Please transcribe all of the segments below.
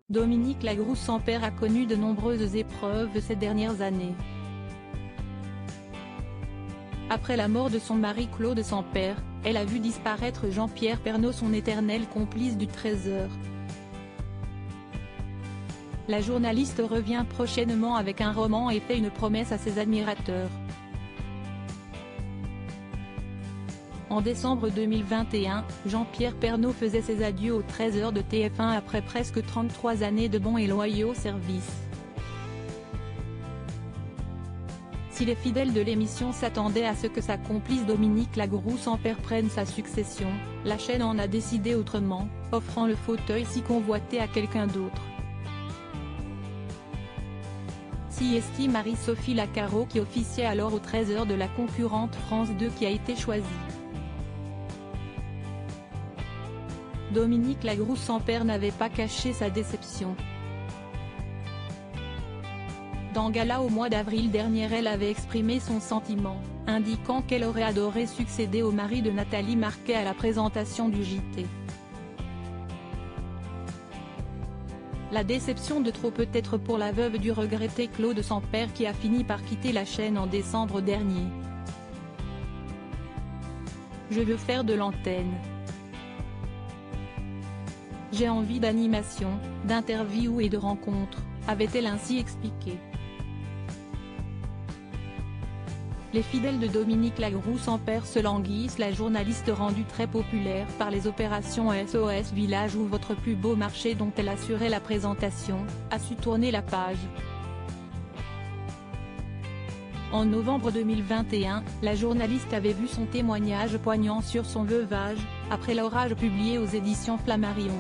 Dominique Lagroux-Sampère a connu de nombreuses épreuves ces dernières années. Après la mort de son mari Claude Sampère, elle a vu disparaître Jean-Pierre Pernaut, son éternel complice du Trésor. La journaliste revient prochainement avec un roman et fait une promesse à ses admirateurs. En décembre 2021, Jean-Pierre Pernaut faisait ses adieux au Trésor de TF1 après presque 33 années de bons et loyaux services. Si les fidèles de l'émission s'attendaient à ce que sa complice Dominique Lagroux-Sampère prenne sa succession, la chaîne en a décidé autrement, offrant le fauteuil si convoité à quelqu'un d'autre. CST Marie-Sophie Lacaro, qui officiait alors au Trésor de la concurrente France 2, qui a été choisie. Dominique Lagroux-Sampère n'avait pas caché sa déception. Dans Gala au mois d'avril dernier, elle avait exprimé son sentiment, indiquant qu'elle aurait adoré succéder au mari de Nathalie Marquet à la présentation du JT. La déception de trop peut-être pour la veuve du regretté Claude Sampère, qui a fini par quitter la chaîne en décembre dernier. Je veux faire de l'antenne. J'ai envie d'animation, d'interviews et de rencontres, avait-elle ainsi expliqué. Les fidèles de Dominique Lagroux-Sampère se languissent. La journaliste, rendue très populaire par les opérations SOS Village ou Votre plus beau marché dont elle assurait la présentation, a su tourner la page. En novembre 2021, la journaliste avait vu son témoignage poignant sur son veuvage, après l'orage, publié aux éditions Flammarion.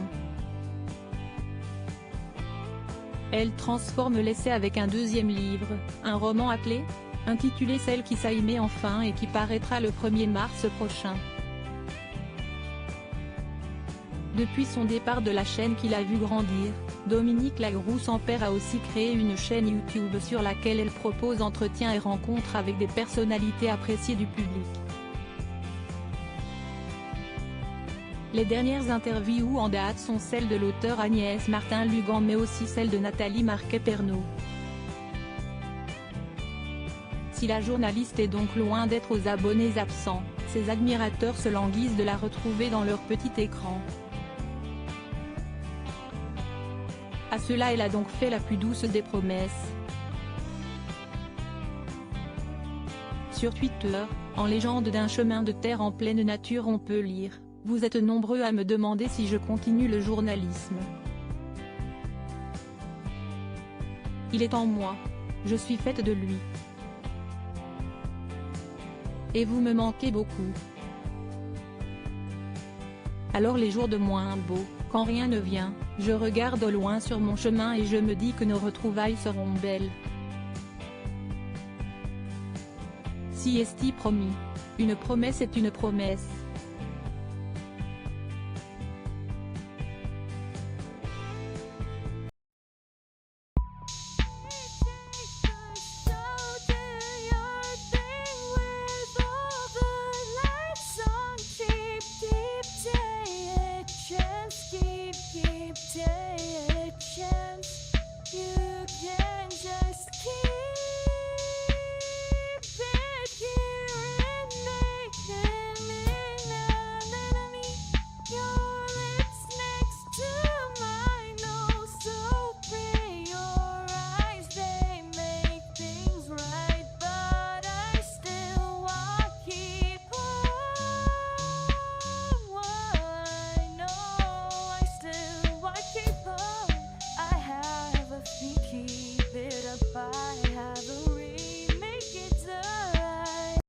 Elle transforme l'essai avec un deuxième livre, un roman à clé, intitulé Celle qui s'aimait enfin et qui paraîtra le 1er mars prochain. Depuis son départ de la chaîne qui l'a vu grandir, Dominique Lagroux-Sampère a aussi créé une chaîne YouTube sur laquelle elle propose entretiens et rencontres avec des personnalités appréciées du public. Les dernières interviews en date sont celles de l'auteur Agnès Martin-Lugan, mais aussi celles de Nathalie Marquet-Pernaut. Si la journaliste est donc loin d'être aux abonnés absents, ses admirateurs se languissent de la retrouver dans leur petit écran. À cela, elle a donc fait la plus douce des promesses. Sur Twitter, en légende d'un chemin de terre en pleine nature, on peut lire: vous êtes nombreux à me demander si je continue le journalisme. Il est en moi. Je suis faite de lui. Et vous me manquez beaucoup. Alors les jours de moins beaux, quand rien ne vient, je regarde au loin sur mon chemin et je me dis que nos retrouvailles seront belles. CST promis. Une promesse est une promesse.